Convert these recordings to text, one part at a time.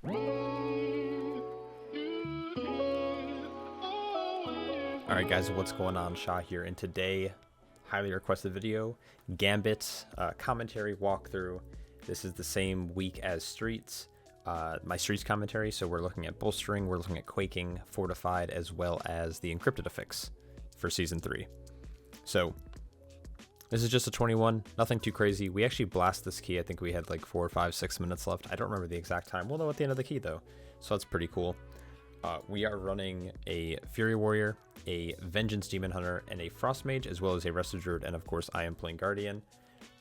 Alright guys, what's going on? Shah here, and today, highly requested video, Gambit commentary walkthrough. This is the same week as Streets, my Streets commentary, so we're looking at Bolstering, we're looking at Quaking, Fortified, as well as the Encrypted affix for Season 3. So, this is just a 21, nothing too crazy. We actually blast this key, I think we had like 4, 5, 6 minutes left. I don't remember the exact time. We'll know at the end of the key though, so that's pretty cool. We are running a Fury Warrior, a Vengeance Demon Hunter, and a Frost Mage, as well as a Resto Druid, and of course I am playing Guardian.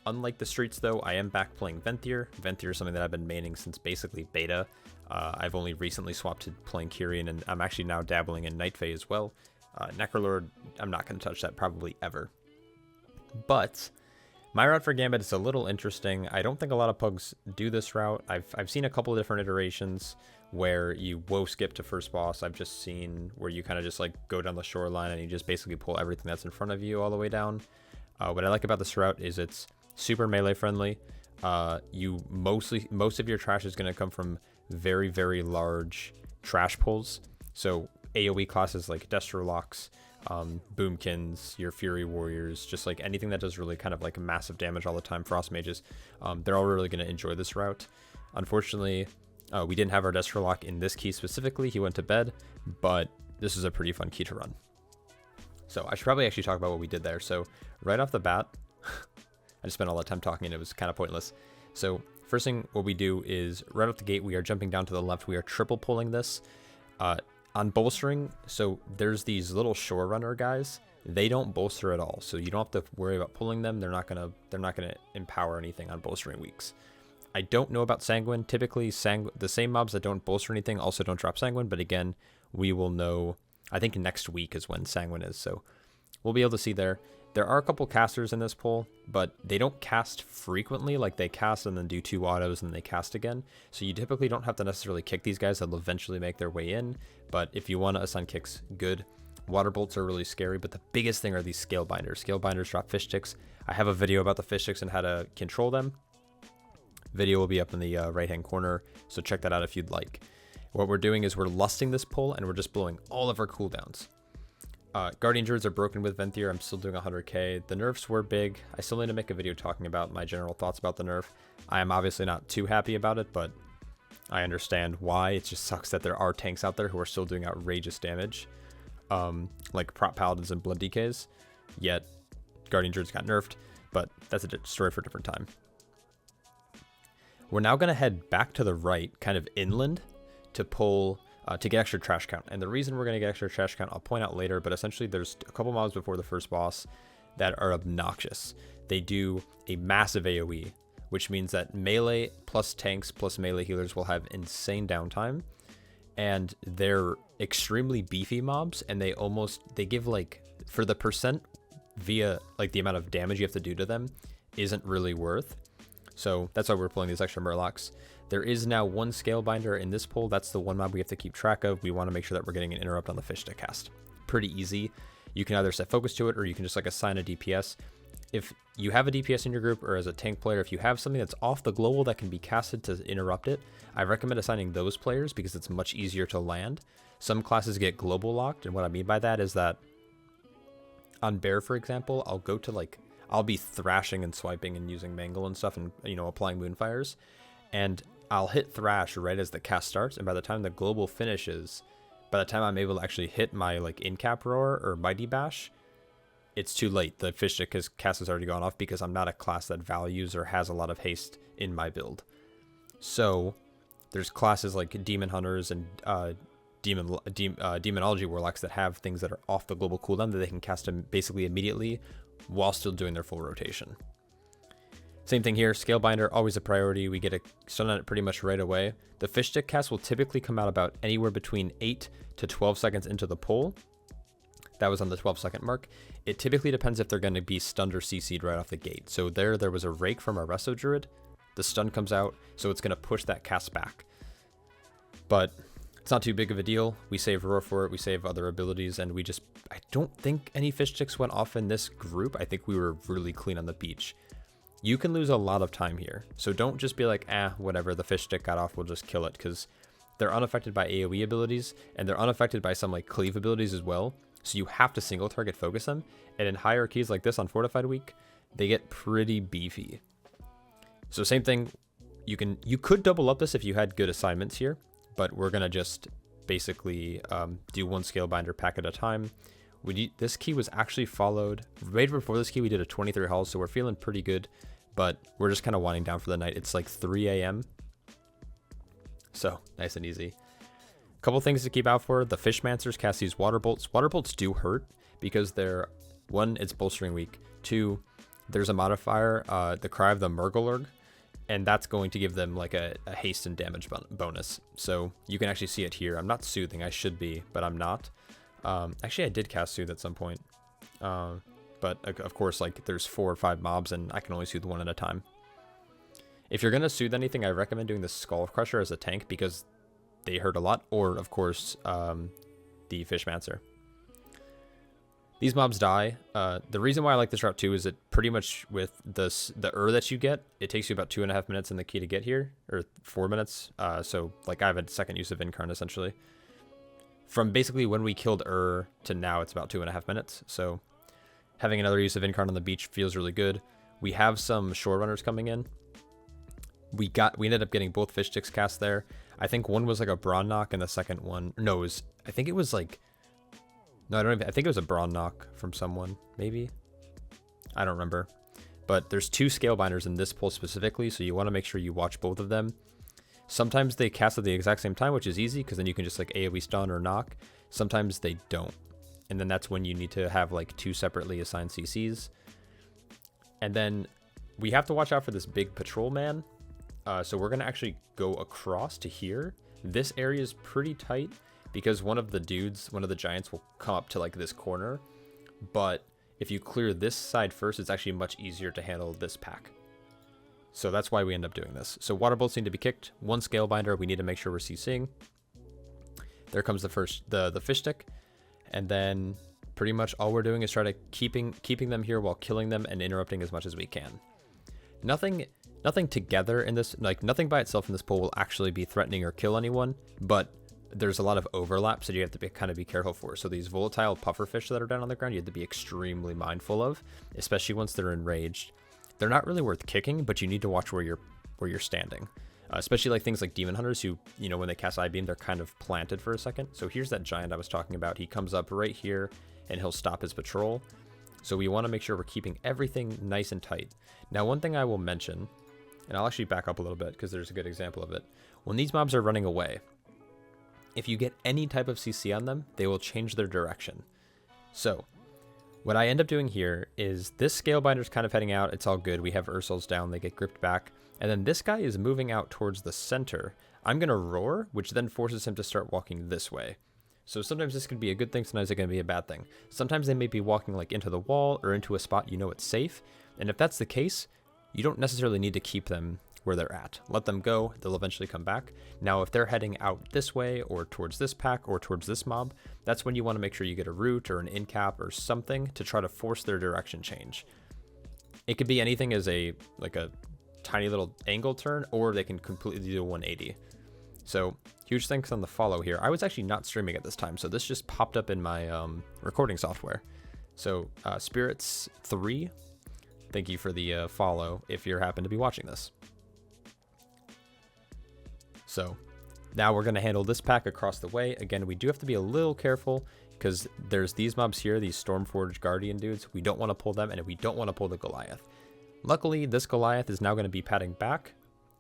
Unlike the Streets though, I am back playing Venthyr. Venthyr is something that I've been maining since basically beta. I've only recently swapped to playing Kyrian, and I'm actually now dabbling in Night Fae as well. Necrolord, I'm not going to touch that probably ever. But my route for Gambit is a little interesting. I don't think a lot of pugs do this route. I've seen a couple of different iterations where you woe skip to first boss. I've just seen where you kind of just like go down the shoreline and you just basically pull everything that's in front of you all the way down. What I like about this route is it's super melee friendly. Most of your trash is going to come from very, very large trash pulls. So AoE classes like Destrolocks, Boomkins, your Fury Warriors, just like anything that does really kind of like massive damage all the time, Frost Mages, they're all really going to enjoy this route. Unfortunately, we didn't have our Destrolock in this key specifically. He went to bed, but this is a pretty fun key to run. So I should probably actually talk about what we did there. So right off the bat, I just spent all that time talking and it was kind of pointless. So first thing what we do is right off the gate, we are jumping down to the left. We are triple pulling this. On bolstering, so there's these little shore runner guys. They don't bolster at all, so you don't have to worry about pulling them. They're not gonna empower anything on bolstering weeks. I don't know about Sanguine. Typically, the same mobs that don't bolster anything also don't drop Sanguine, but again, we will know, I think next week is when Sanguine is, so we'll be able to see there. There are a couple casters in this pull, but they don't cast frequently. Like they cast and then do 2 autos and then they cast again. So you typically don't have to necessarily kick these guys. They'll eventually make their way in. But if you want to assign kicks, good. Water bolts are really scary, but the biggest thing are these scale binders. Scale binders drop fish sticks. I have a video about the fish sticks and how to control them. Video will be up in the right-hand corner, so check that out if you'd like. What we're doing is we're lusting this pull and we're just blowing all of our cooldowns. Guardian Druids are broken with Venthyr. I'm still doing 100k. The nerfs were big. I still need to make a video talking about my general thoughts about the nerf. I am obviously not too happy about it, but I understand why. It just sucks that there are tanks out there who are still doing outrageous damage, like Prop Paladins and Blood DKs, yet Guardian Druids got nerfed, but that's a story for a different time. We're now going to head back to the right, kind of inland, to pull... to get extra trash count. And the reason we're going to get extra trash count, I'll point out later, but essentially there's a couple mobs before the first boss that are obnoxious. They do a massive AoE, which means that melee plus tanks plus melee healers will have insane downtime. And they're extremely beefy mobs, and they give like, for the percent via like the amount of damage you have to do to them isn't really worth. So that's why we're pulling these extra Murlocs. There is now one scale binder in this pull. That's the one mob we have to keep track of. We want to make sure that we're getting an interrupt on the fish stick cast. Pretty easy. You can either set focus to it or you can just like assign a DPS. If you have a DPS in your group or as a tank player, if you have something that's off the global that can be casted to interrupt it, I recommend assigning those players because it's much easier to land. Some classes get global locked, and what I mean by that is that on Bear, for example, I'll be thrashing and swiping and using Mangle and stuff and, you know, applying Moonfires. And I'll hit Thrash right as the cast starts, and by the time the global finishes, by the time I'm able to actually hit my like in-cap roar or Mighty Bash, it's too late. The fish stick cast has already gone off because I'm not a class that values or has a lot of haste in my build. So there's classes like Demon Hunters and Demonology Warlocks that have things that are off the global cooldown that they can cast them basically immediately while still doing their full rotation. Same thing here, Scale Binder, always a priority. We get a stun on it pretty much right away. The fish stick cast will typically come out about anywhere between 8 to 12 seconds into the pull. That was on the 12-second mark. It typically depends if they're going to be stunned or CC'd right off the gate. So there was a rake from our Resto Druid. The stun comes out, so it's going to push that cast back. But it's not too big of a deal. We save Roar for it, we save other abilities, and I don't think any fish sticks went off in this group. I think we were really clean on the beach. You can lose a lot of time here, so don't just be like, whatever, the fish stick got off, we'll just kill it, because they're unaffected by AoE abilities, and they're unaffected by some like cleave abilities as well. So you have to single target focus them. And in hierarchies like this on Fortified Week, they get pretty beefy. So same thing, you could double up this if you had good assignments here, but we're gonna just basically do one Scalebinder pack at a time. This key was actually followed right before this key. We did a 23 haul, so we're feeling pretty good, but we're just kind of winding down for the night. It's like 3 a.m. So nice and easy. A couple things to keep out for: the Fishmancers cast these water bolts. Water bolts do hurt because they're, one, it's bolstering weak. Two, there's a modifier, the Cry of the Murglurg, and that's going to give them like a haste and damage bonus. So you can actually see it here. I'm not soothing, I should be, but I'm not. Actually, I did cast soothe at some point, but of course, like there's 4 or 5 mobs, and I can only soothe one at a time. If you're gonna soothe anything, I recommend doing the Skull Crusher as a tank because they hurt a lot, or of course, the Fishmancer. These mobs die. The reason why I like this route too is that pretty much with the that you get, it takes you about 2.5 minutes in the key to get here, or 4 minutes. So like I have a second use of Incarn essentially. From basically when we killed to now, it's about 2.5 minutes. So having another use of Incarn on the beach feels really good. We have some shore runners coming in. We ended up getting both fish sticks cast there. I think one was like a Brawn Knock, and the second one, no, I think it was like, no, I think it was a Brawn Knock from someone, maybe. I don't remember. But there's 2 Scalebinders in this pull specifically, so you want to make sure you watch both of them. Sometimes they cast at the exact same time, which is easy, because then you can just like AoE stun or knock. Sometimes they don't. And then that's when you need to have like 2 separately assigned CCs. And then we have to watch out for this big patrol man. So we're going to actually go across to here. This area is pretty tight because one of the giants will come up to like this corner. But if you clear this side first, it's actually much easier to handle this pack. So that's why we end up doing this. So water bolts need to be kicked. 1 Scalebinder, we need to make sure we're CCing. There comes the fish stick. And then pretty much all we're doing is try to keeping them here while killing them and interrupting as much as we can. Nothing together in this, like nothing by itself in this pool will actually be threatening or kill anyone, but there's a lot of overlaps that you have to kind of be careful for. So these volatile pufferfish that are down on the ground, you have to be extremely mindful of, especially once they're enraged. They're not really worth kicking, but you need to watch where you're standing. Especially like things like demon hunters who, when they cast Eye Beam, they're kind of planted for a second. So here's that giant I was talking about. He comes up right here and he'll stop his patrol. So we want to make sure we're keeping everything nice and tight. Now, one thing I will mention, and I'll actually back up a little bit because there's a good example of it. When these mobs are running away, if you get any type of CC on them, they will change their direction. So what I end up doing here is this Scalebinder's kind of heading out. It's all good. We have Ursul's down. They get gripped back. And then this guy is moving out towards the center. I'm going to roar, which then forces him to start walking this way. So sometimes this can be a good thing. Sometimes it can be a bad thing. Sometimes they may be walking like into the wall or into a spot it's safe. And if that's the case, you don't necessarily need to keep them where they're at. Let them go. They'll eventually come back. Now, if they're heading out this way or towards this pack or towards this mob, that's when you want to make sure you get a root or an in cap or something to try to force their direction change. It could be anything as a tiny little angle turn, or they can completely do a 180. So huge thanks on the follow here. I was actually not streaming at this time, so this just popped up in my recording software. So Spirits 3, thank you for the follow if you happen to be watching this. So now we're going to handle this pack across the way. Again, we do have to be a little careful because there's these mobs here, these Stormforged Guardian dudes. We don't want to pull them, and we don't want to pull the Goliath. Luckily, this Goliath is now going to be padding back,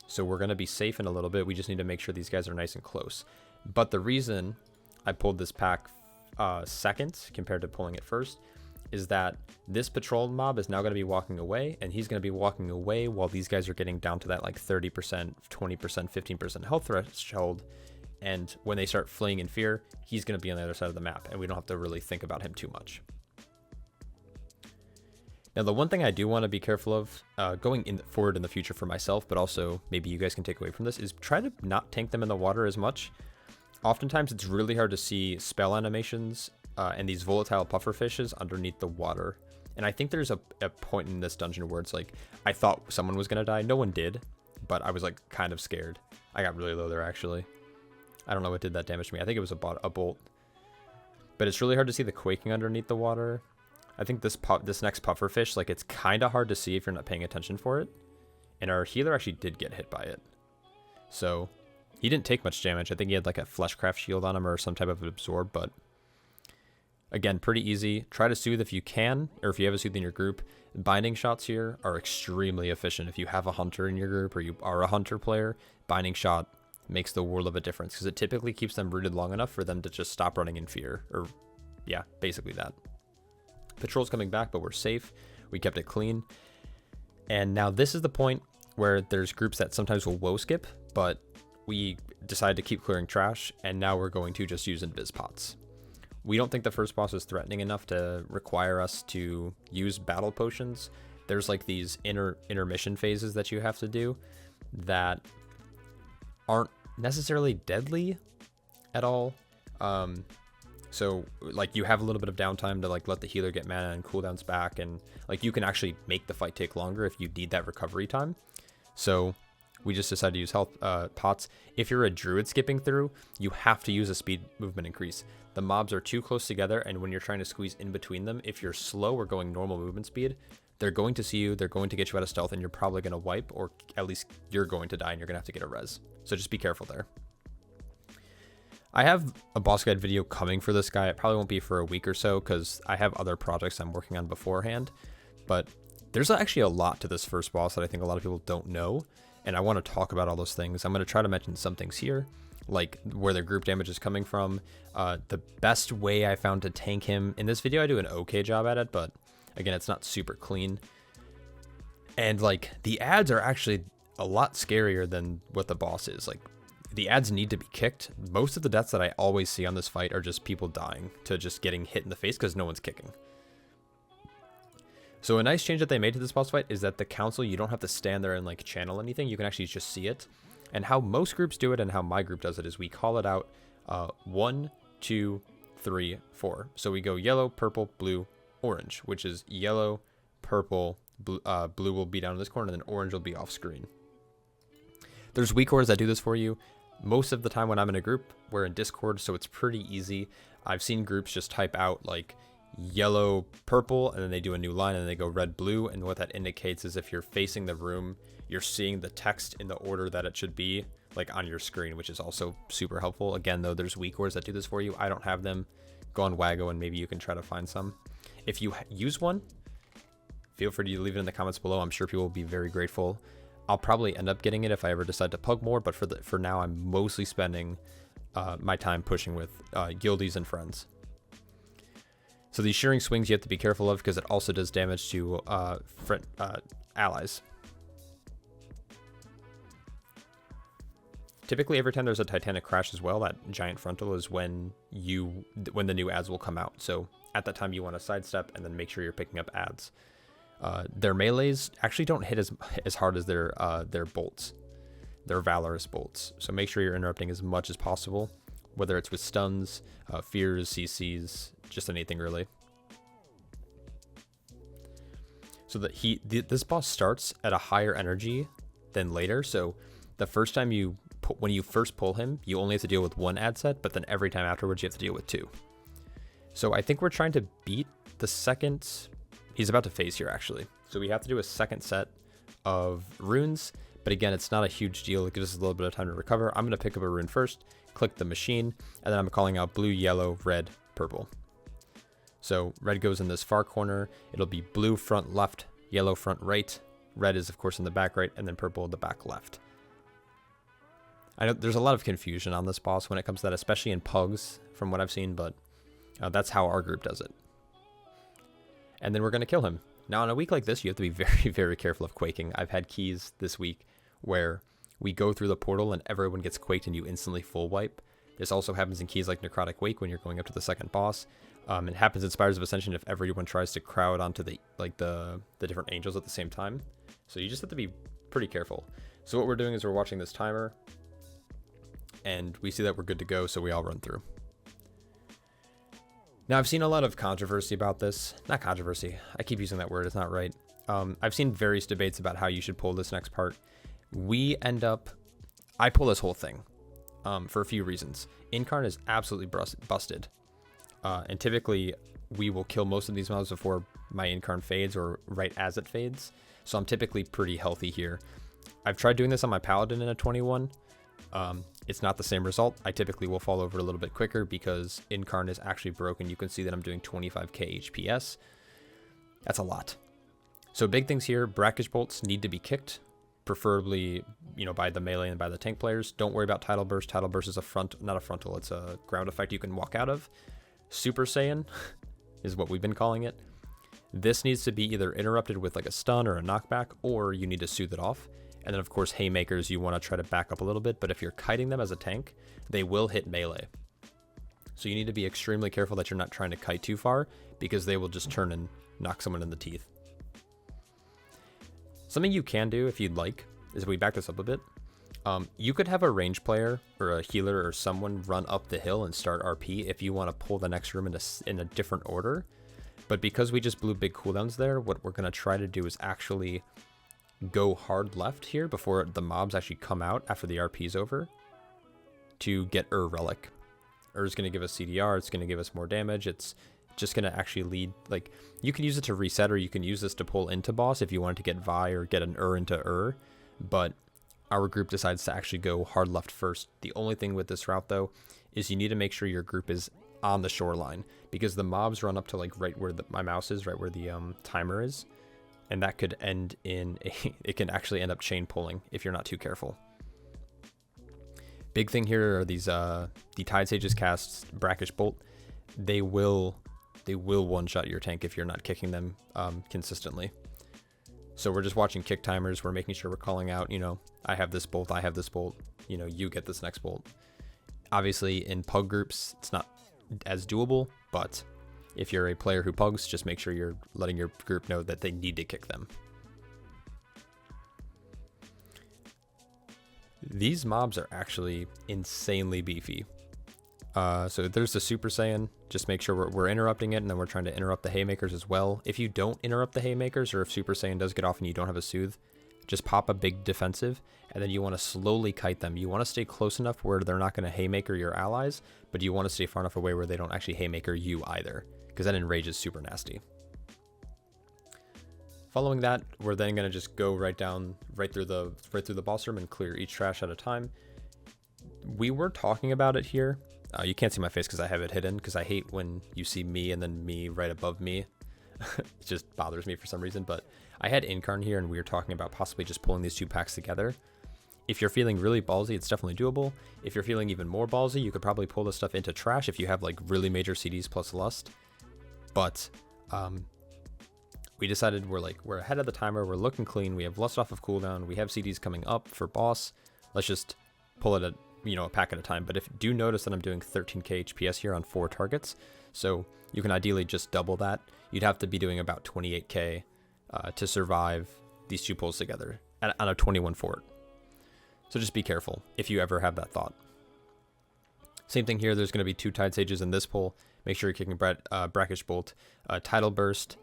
so we're going to be safe in a little bit. We just need to make sure these guys are nice and close. But the reason I pulled this pack second compared to pulling it first is that this patrol mob is now going to be walking away, and he's going to be walking away while these guys are getting down to that like 30%, 20%, 15% health threshold. And when they start fleeing in fear, he's going to be on the other side of the map, and we don't have to really think about him too much. Now, the one thing I do want to be careful of going forward in the future for myself, but also maybe you guys can take away from this, is try to not tank them in the water as much. Oftentimes, it's really hard to see spell animations and these volatile pufferfishes underneath the water. And I think there's a point in this dungeon where it's like, I thought someone was going to die. No one did, but I was like kind of scared. I got really low there, actually. I don't know what did that damage to me. I think it was a bolt. But it's really hard to see the quaking underneath the water. I think this next pufferfish, like, it's kind of hard to see if you're not paying attention for it. And our healer actually did get hit by it. So he didn't take much damage. I think he had like a fleshcraft shield on him or some type of absorb, but again, pretty easy. Try to soothe if you can, or if you have a soothe in your group. Binding shots here are extremely efficient. If you have a hunter in your group or you are a hunter player, binding shot makes the world of a difference because it typically keeps them rooted long enough for them to just stop running in fear. Or yeah, basically that. Patrol's coming back, but we're safe. We kept it clean. And now this is the point where there's groups that sometimes will woe skip, but we decided to keep clearing trash, and now we're going to just use invis pots. We don't think the first boss is threatening enough to require us to use battle potions. There's like these intermission phases that you have to do that aren't necessarily deadly at all. So like you have a little bit of downtime to like let the healer get mana and cooldowns back, and like you can actually make the fight take longer if you need that recovery time. So we just decided to use health pots. If you're a druid skipping through, you have to use a speed movement increase. The mobs are too close together, and when you're trying to squeeze in between them, if you're slow or going normal movement speed, they're going to see you, they're going to get you out of stealth, and you're probably going to wipe, or at least you're going to die and you're going to have to get a res. So just be careful there. I have a boss guide video coming for this guy. It probably won't be for a week or so because I have other projects I'm working on beforehand, but there's actually a lot to this first boss that I think a lot of people don't know, and I want to talk about all those things. I'm going to try to mention some things here, like where the group damage is coming from. The best way I found to tank him. In this video, I do an okay job at it, but again, it's not super clean. And like the ads are actually a lot scarier than what the boss is. Like the ads need to be kicked. Most of the deaths that I always see on this fight are just people dying to just getting hit in the face because no one's kicking. So a nice change that they made to this boss fight is that the council, you don't have to stand there and like channel anything. You can actually just see it. And how most groups do it and how my group does it is we call it out 1, 2, 3, 4. So we go yellow, purple, blue, orange, which is yellow, purple, blue will be down in this corner, and then orange will be off screen. There's weak cores that do this for you. Most of the time when I'm in a group, we're in Discord, so it's pretty easy. I've seen groups just type out like yellow, purple, and then they do a new line and they go red, blue. And what that indicates is if you're facing the room, you're seeing the text in the order that it should be, like on your screen, which is also super helpful. Again, though, there's weak cores that do this for you. I don't have them. Go on Wago and maybe you can try to find some. If you use one, feel free to leave it in the comments below. I'm sure people will be very grateful. I'll probably end up getting it if I ever decide to pug more, but for now, I'm mostly spending my time pushing with guildies and friends. So these shearing swings you have to be careful of because it also does damage to allies. Typically, every time there's a Titanic crash as well, that giant frontal is when the new ads will come out. So at that time, you want to sidestep and then make sure you're picking up ads. Their melees actually don't hit as hard as their bolts, their valorous bolts. So make sure you're interrupting as much as possible, whether it's with stuns, fears, CCs, just anything really. So that this boss starts at a higher energy than later. So the first time when you first pull him, you only have to deal with one ad set, but then every time afterwards you have to deal with 2. So I think we're trying to beat the second. He's about to phase here, actually. So we have to do a second set of runes. But again, it's not a huge deal. It gives us a little bit of time to recover. I'm going to pick up a rune first, click the machine, and then I'm calling out blue, yellow, red, purple. So red goes in this far corner. It'll be blue front left, yellow front right. Red is, of course, in the back right, and then purple in the back left. I know there's a lot of confusion on this boss when it comes to that, especially in pugs, from what I've seen, but that's how our group does it. And then we're going to kill him. Now, on a week like this, you have to be very, very careful of quaking. I've had keys this week where we go through the portal and everyone gets quaked and you instantly full wipe. This also happens in keys like Necrotic Wake when you're going up to the second boss. It happens in Spires of Ascension if everyone tries to crowd onto the different angels at the same time. So you just have to be pretty careful. So what we're doing is we're watching this timer, and we see that we're good to go, so we all run through. Now, I've seen a lot of controversy about this. Not controversy. I keep using that word. It's not right. I've seen various debates about how you should pull this next part. I pull this whole thing. for a few reasons. Incarn is absolutely busted. And typically we will kill most of these mobs before my Incarn fades or right as it fades. So I'm typically pretty healthy here. I've tried doing this on my Paladin in a 21. It's not the same result. I typically will fall over a little bit quicker because Incarn is actually broken. You can see that I'm doing 25k HPS. That's a lot. So big things here, Brackish Bolts need to be kicked, preferably, you know, by the melee and by the tank players. Don't worry about Tidal Burst. Tidal Burst is not a frontal, it's a ground effect you can walk out of. Super Saiyan is what we've been calling it. This needs to be either interrupted with like a stun or a knockback, or you need to soothe it off. And then of course Haymakers, you want to try to back up a little bit, but if you're kiting them as a tank, they will hit melee. So you need to be extremely careful that you're not trying to kite too far, because they will just turn and knock someone in the teeth. Something you can do if you'd like is, if we back this up a bit, you could have a range player or a healer or someone run up the hill and start RP if you want to pull the next room in a different order. But because we just blew big cooldowns there, what we're going to try to do is actually go hard left here before the mobs actually come out after the RP is over to get Relic. Is going to give us CDR, it's going to give us more damage, it's just going to actually lead, like, you can use it to reset, or you can use this to pull into boss if you wanted to get Vi or get an into but our group decides to actually go hard left first. The only thing with this route though is you need to make sure your group is on the shoreline, because the mobs run up to like right where my mouse is, right where the timer is, and that could end in it can actually end up chain pulling if you're not too careful. Big thing here are these the Tide Sages casts Brackish Bolt. They will one-shot your tank if you're not kicking them consistently. So we're just watching kick timers. We're making sure we're calling out, you know, I have this bolt, you know, you get this next bolt. Obviously in pug groups, it's not as doable, but if you're a player who pugs, just make sure you're letting your group know that they need to kick them. These mobs are actually insanely beefy. So there's the Super Saiyan. Just make sure we're interrupting it, and then we're trying to interrupt the Haymakers as well. If you don't interrupt the Haymakers, or if Super Saiyan does get off and you don't have a soothe, just pop a big defensive, and then you want to slowly kite them. You want to stay close enough where they're not going to Haymaker your allies, but you want to stay far enough away where they don't actually Haymaker you either, because that enrage is super nasty. Following that, we're then going to just go right through the boss room and clear each trash at a time. We were talking about it here. You can't see my face because I have it hidden, because I hate when you see me and then me right above me. It just bothers me for some reason, but I had Incarn here and we were talking about possibly just pulling these two packs together. If you're feeling really ballsy, it's definitely doable. If you're feeling even more ballsy, you could probably pull this stuff into trash if you have like really major CDs plus Lust. But we decided we're ahead of the timer, we're looking clean, we have Lust off of cooldown, we have CDs coming up for boss. Let's just pull it a pack at a time. But do notice that I'm doing 13k HPS here on 4 targets, so you can ideally just double that. You'd have to be doing about 28k to survive these two pulls together on a 21 fort. So just be careful if you ever have that thought. Same thing here, there's going to be 2 Tide Sages in this pull. Make sure you're kicking Brackish Bolt. Tidal Burst,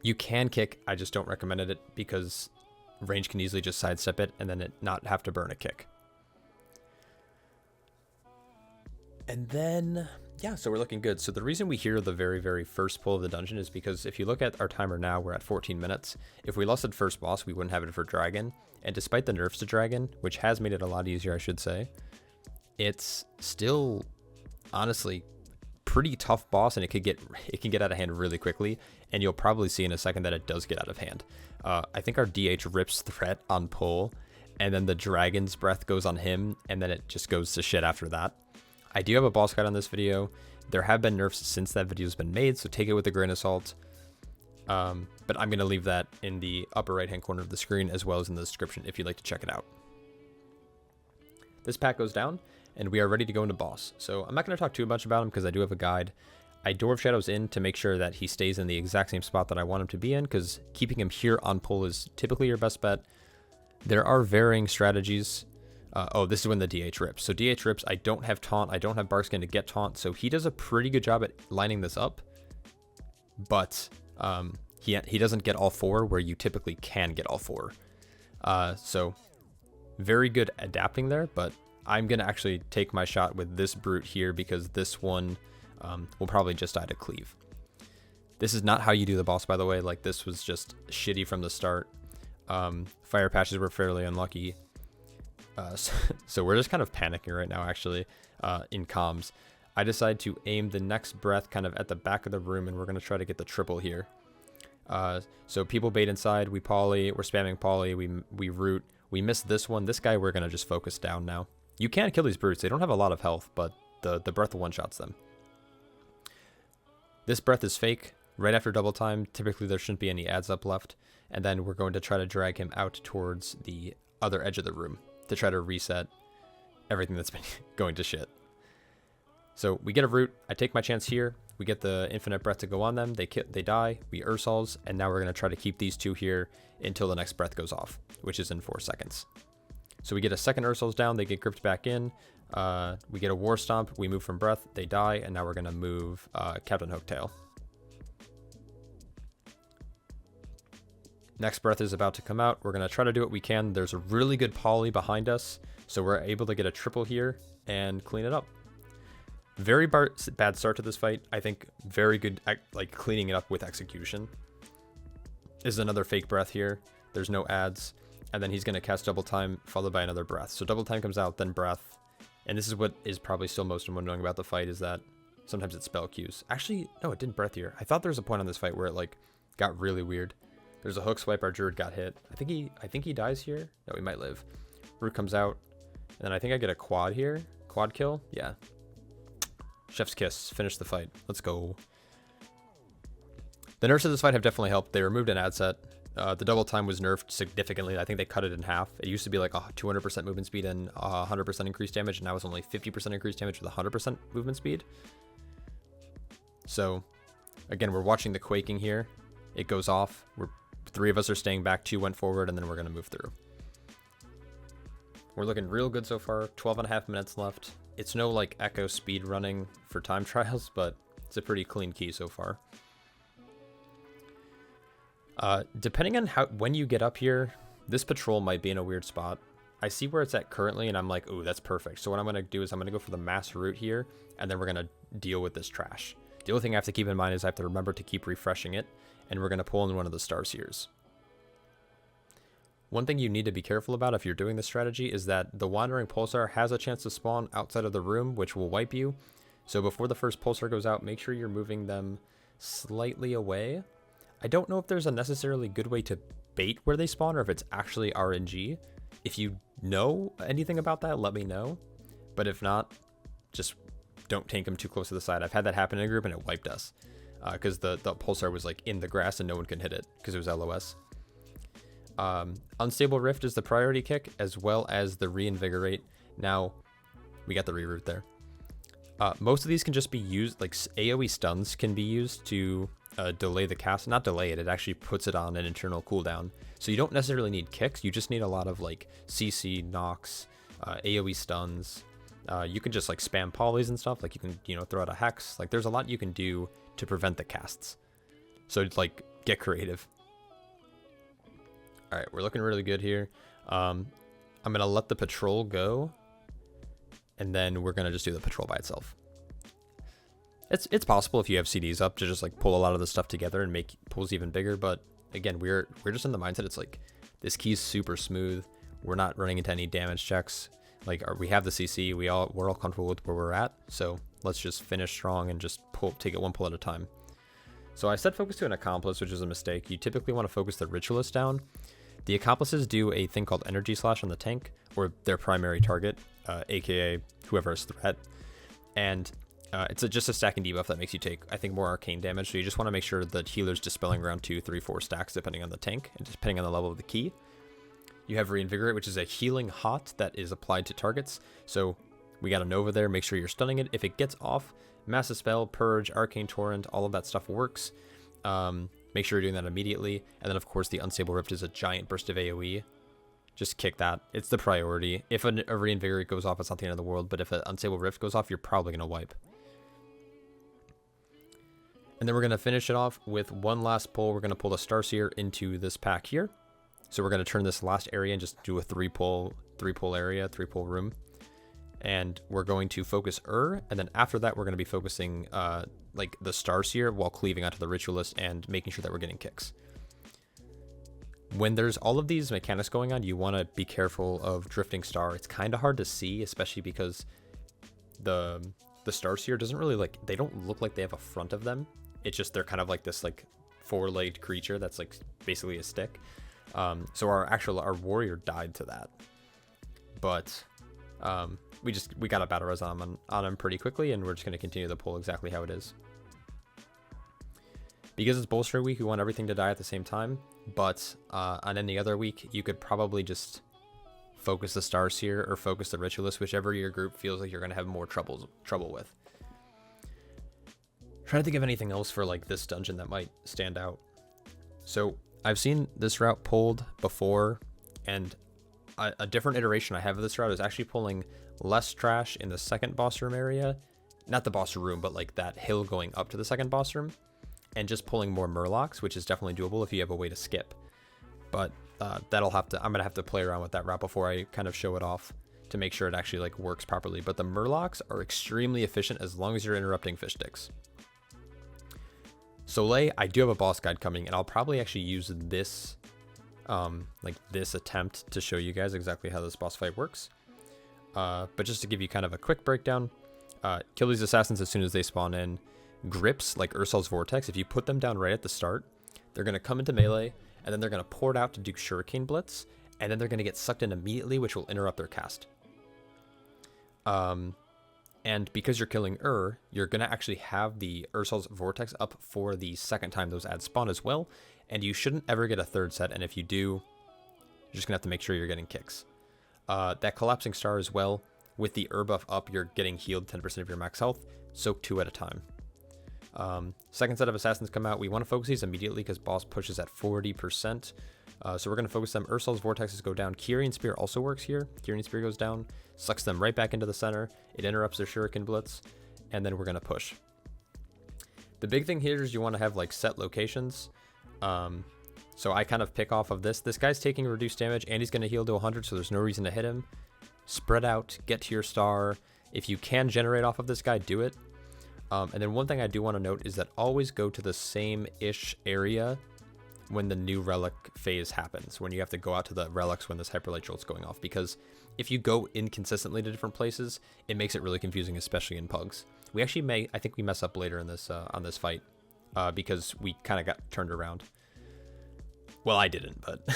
you can kick, I just don't recommend it because range can easily just sidestep it and then it not have to burn a kick. And then, yeah, so we're looking good. So the reason we hear the very, very first pull of the dungeon is because if you look at our timer now, we're at 14 minutes. If we lost at first boss, we wouldn't have it for Dragon. And despite the nerfs to Dragon, which has made it a lot easier, I should say, it's still, honestly, pretty tough boss, and it can get out of hand really quickly. And you'll probably see in a second that it does get out of hand. I think our DH rips threat on pull, and then the Dragon's Breath goes on him, and then it just goes to shit after that. I do have a boss guide on this video. There have been nerfs since that video's been made, so take it with a grain of salt. But I'm going to leave that in the upper right hand corner of the screen as well as in the description if you'd like to check it out. This pack goes down and we are ready to go into boss. So I'm not going to talk too much about him because I do have a guide. I Dwarf Shadows in to make sure that he stays in the exact same spot that I want him to be in, because keeping him here on pull is typically your best bet. There are varying strategies. Oh, this is when the DH rips. So DH rips, I don't have taunt, I don't have Barkskin to get taunt, so he does a pretty good job at lining this up, but he doesn't get all 4 where you typically can get all 4. So very good adapting there, but I'm going to actually take my shot with this brute here because this one will probably just die to cleave. This is not how you do the boss, by the way. Like, this was just shitty from the start. Fire patches were fairly unlucky. So we're just kind of panicking right now, actually, in comms. I decide to aim the next breath kind of at the back of the room, and we're going to try to get the triple here. So people bait inside, we poly, we're spamming poly, we root. We miss this one. This guy we're going to just focus down now. You can kill these brutes. They don't have a lot of health, but the breath one-shots them. This breath is fake. Right after double time, typically there shouldn't be any adds up left. And then we're going to try to drag him out towards the other edge of the room to try to reset everything that's been going to shit. So we get a root. I take my chance here. We get the infinite breath to go on them. They die. We Ursols. And now we're going to try to keep these two here until the next breath goes off, which is in 4 seconds. So we get a second Ursols down. They get gripped back in. We get a War Stomp. We move from breath. They die. And now we're going to move Captain Hooktail. Next breath is about to come out. We're going to try to do what we can. There's a really good poly behind us. So we're able to get a triple here and clean it up. Very bad start to this fight. I think very good, like, cleaning it up with execution. Is another fake breath here. There's no adds. And then he's going to cast double time followed by another breath. So double time comes out, then breath. And this is what is probably still most annoying about the fight, is that sometimes it spell queues. Actually, no, it didn't breath here. I thought there was a point on this fight where it, like, got really weird. There's a hook swipe. Our druid got hit. I think he dies here. No, he might live. Root comes out. And then I think I get a quad here. Quad kill. Yeah. Chef's kiss. Finish the fight. Let's go. The nerfs of this fight have definitely helped. They removed an ad set. The double time was nerfed significantly. I think they cut it in half. It used to be like a 200% movement speed and 100% increased damage. And now it's only 50% increased damage with 100% movement speed. So, again, we're watching the quaking here. It goes off. 3 of us are staying back. 2 went forward, and then we're going to move through. We're looking real good so far. 12.5 minutes left. It's no, like, echo speed running for time trials, but it's a pretty clean key so far. Depending on when you get up here, this patrol might be in a weird spot. I see where it's at currently, and I'm like, ooh, that's perfect. So what I'm going to do is I'm going to go for the mass route here, and then we're going to deal with this trash. The only thing I have to keep in mind is I have to remember to keep refreshing it, and we're going to pull in one of the Starseers. One thing you need to be careful about if you're doing this strategy is that the Wandering Pulsar has a chance to spawn outside of the room, which will wipe you. So before the first Pulsar goes out, make sure you're moving them slightly away. I don't know if there's a necessarily good way to bait where they spawn or if it's actually RNG. If you know anything about that, let me know. But if not, just don't tank them too close to the side. I've had that happen in a group and it wiped us. Because the Pulsar was like in the grass and no one can hit it because it was LOS. Unstable Rift is the priority kick as well as the Reinvigorate. Now, we got the reroute there. Most of these can just be used, like AoE stuns can be used to delay the cast. Not delay it, it actually puts it on an internal cooldown. So you don't necessarily need kicks, you just need a lot of like CC, knocks, AoE stuns. You can just like spam polys and stuff, like you can, you know, throw out a hex. Like there's a lot you can do to prevent the casts. So it's like, get creative. All right, we're looking really good here. I'm going to let the patrol go, and then we're going to just do the patrol by itself. It's possible if you have CDs up to just like pull a lot of the stuff together and make pulls even bigger, but again, we're just in the mindset it's like this key's super smooth. We're not running into any damage checks. Like we have the CC, we're all comfortable with where we're at, so let's just finish strong and just take it one pull at a time. So I set focus to an accomplice, which is a mistake. You typically want to focus the ritualist down. The accomplices do a thing called energy slash on the tank, or their primary target, aka whoever is threat. And it's just a stacking debuff that makes you take, I think, more arcane damage. So you just want to make sure that healer's dispelling around 2, 3, 4 stacks depending on the tank and depending on the level of the key. You have Reinvigorate, which is a healing hot that is applied to targets. So we got a Nova there. Make sure you're stunning it. If it gets off, Massive Spell, Purge, Arcane Torrent, all of that stuff works. Make sure you're doing that immediately. And then, of course, the Unstable Rift is a giant burst of AoE. Just kick that. It's the priority. If a Reinvigorate goes off, it's not the end of the world. But if an Unstable Rift goes off, you're probably going to wipe. And then we're going to finish it off with one last pull. We're going to pull the Starseer into this pack here. So we're going to turn this last area and just do a 3-pull area, 3-pull room. and we're going to focus and then after that we're going to be focusing like the Starseer while cleaving onto the Ritualist and making sure that we're getting kicks. When there's all of these mechanics going on, you want to be careful of Drifting Star. It's kind of hard to see, especially because the Starseer doesn't really they don't look like they have a front of them. It's just they're kind of like this like 4-legged creature that's like basically a stick. So our warrior died to that, but we got a battle res on him pretty quickly, and we're just going to continue the pull exactly how it is. Because it's bolster week, we want everything to die at the same time, but on any other week, you could probably just focus the Starseer or focus the Ritualist, whichever your group feels like you're going to have more trouble with. Try to think of anything else for like this dungeon that might stand out. So I've seen this route pulled before, and a different iteration I have of this route is actually pulling less trash in the second boss room area. Not the boss room, but like that hill going up to the second boss room, and just pulling more Murlocs, which is definitely doable if you have a way to skip. But I'm gonna have to play around with that route before I kind of show it off to make sure it actually like works properly. But the Murlocs are extremely efficient as long as you're interrupting fish sticks. Soleil, I do have a boss guide coming, and I'll probably actually use this this attempt to show you guys exactly how this boss fight works. But just to give you kind of a quick breakdown, kill these assassins as soon as they spawn in. Grips like Ursol's Vortex, if you put them down right at the start, they're going to come into melee, and then they're going to pour it out to do Shuriken Blitz, and then they're going to get sucked in immediately, which will interrupt their cast. And because you're killing you're going to actually have the Ursol's Vortex up for the second time those ads spawn as well, and you shouldn't ever get a third set, and if you do, you're just going to have to make sure you're getting kicks. That Collapsing Star as well, with the buff up, you're getting healed 10% of your max health, soak 2 at a time. Second set of assassins come out. We want to focus these immediately because boss pushes at 40%. So we're going to focus them. Ursol's Vortexes go down. Kyrian Spear also works here. Kyrian Spear goes down, sucks them right back into the center. It interrupts their Shuriken Blitz, and then we're going to push. The big thing here is you want to have like set locations. So I kind of pick off of this. This guy's taking reduced damage, and he's going to heal to 100, so there's no reason to hit him. Spread out, get to your star. If you can generate off of this guy, do it. And then one thing I do want to note is that always go to the same-ish area when the new relic phase happens, when you have to go out to the relics when this Hyperlight Jolt's going off, because if you go inconsistently to different places, it makes it really confusing, especially in pugs. We actually I think we mess up later in this on this fight, because we kind of got turned around. Well, I didn't, but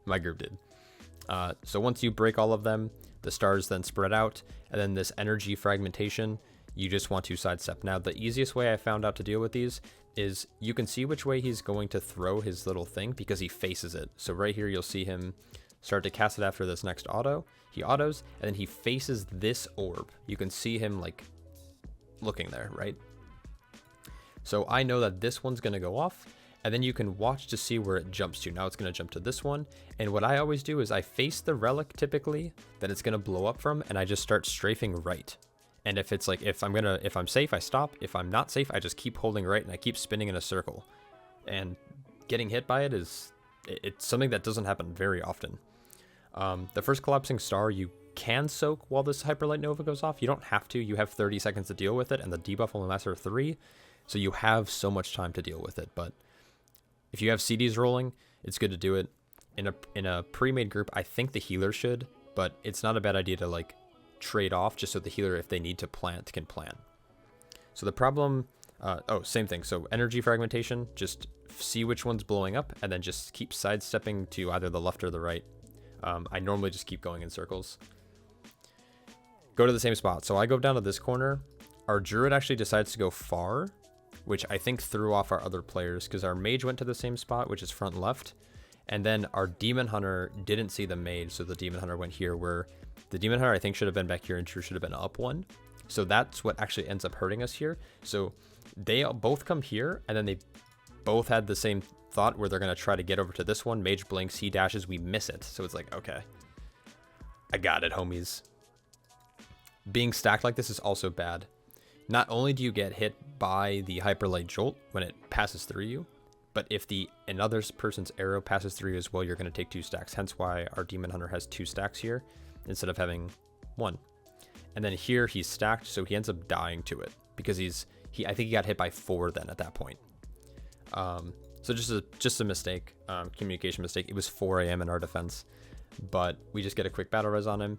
my group did. So once you break all of them, the stars then spread out, and then this energy fragmentation, you just want to sidestep. Now, the easiest way I found out to deal with these is you can see which way he's going to throw his little thing because he faces it. So right here, you'll see him start to cast it after this next auto. He autos, and then he faces this orb. You can see him like looking there, right? So I know that this one's going to go off, and then you can watch to see where it jumps to. Now it's going to jump to this one, and what I always do is I face the relic typically that it's going to blow up from, and I just start strafing right. And if it's like, if I'm safe, I stop. If I'm not safe, I just keep holding right, and I keep spinning in a circle. And getting hit by it's something that doesn't happen very often. The first Collapsing Star, you can soak while this Hyperlight Nova goes off. You don't have to. You have 30 seconds to deal with it, and the debuff only lasts for 3. So you have so much time to deal with it. But if you have CDs rolling, it's good to do it. In a pre-made group, I think the healer should, but it's not a bad idea to like trade off just so the healer, if they need to plant, can plant. So the problem, same thing. So energy fragmentation, just see which one's blowing up and then just keep sidestepping to either the left or the right. I normally just keep going in circles. Go to the same spot. So I go down to this corner. Our druid actually decides to go far, which I think threw off our other players because our mage went to the same spot, which is front left. And then our demon hunter didn't see the mage, so the demon hunter went here, where the demon hunter I think should have been back here and Drew should have been up one. So that's what actually ends up hurting us here. So they both come here, and then they both had the same thought where they're going to try to get over to this one. Mage blinks, he dashes, we miss it. So it's like, okay, I got it, homies. Being stacked like this is also bad. Not only do you get hit by the Hyperlight Jolt when it passes through you, but if another person's arrow passes through you as well, you're going to take 2 stacks. Hence why our demon hunter has 2 stacks here instead of having 1. And then here he's stacked, so he ends up dying to it because I think he got hit by 4 then at that point. So just a mistake, communication mistake. It was 4 a.m. in our defense, but we just get a quick battle res on him,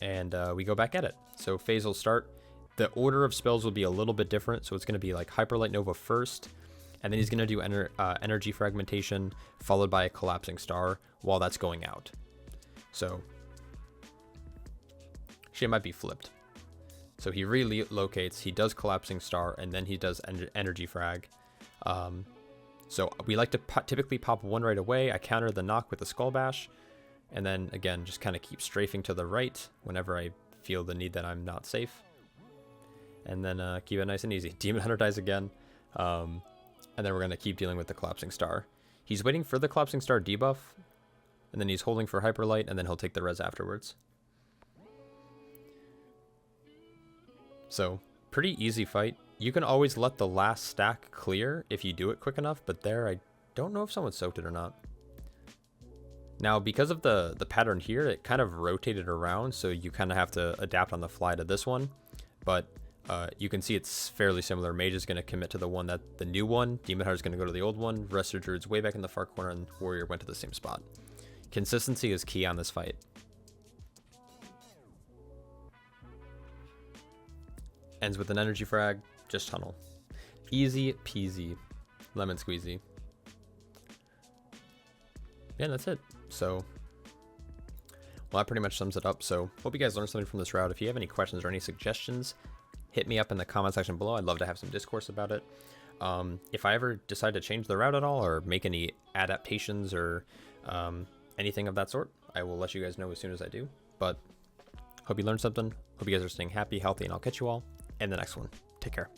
and we go back at it. So phase will start. The order of spells will be a little bit different, so it's going to be like Hyperlight Nova first, and then he's going to do energy fragmentation, followed by a collapsing star while that's going out. So shit might be flipped. So he relocates, he does collapsing star, and then he does energy frag. So we like to typically pop 1 right away. I counter the knock with the skull bash, and then again just kind of keep strafing to the right whenever I feel the need that I'm not safe. And then keep it nice and easy. Demon Hunter dies again. And then we're going to keep dealing with the collapsing star. He's waiting for the collapsing star debuff, and then he's holding for Hyperlight, and then he'll take the res afterwards. So pretty easy fight. You can always let the last stack clear if you do it quick enough, but there I don't know if someone soaked it or not. Now, because of the pattern here, it kind of rotated around, so you kind of have to adapt on the fly to this one. But you can see it's fairly similar. Mage is going to commit to the new one. Demon Hunter is going to go to the old one. Rest of Druid's way back in the far corner, and Warrior went to the same spot. Consistency is key on this fight. Ends with an energy frag. Just tunnel. Easy peasy. Lemon squeezy. Yeah, that's it. So, well, that pretty much sums it up. So, hope you guys learned something from this route. If you have any questions or any suggestions, hit me up in the comment section below. I'd love to have some discourse about it. If I ever decide to change the route at all or make any adaptations or anything of that sort, I will let you guys know as soon as I do. But hope you learned something. Hope you guys are staying happy, healthy, and I'll catch you all in the next one. Take care.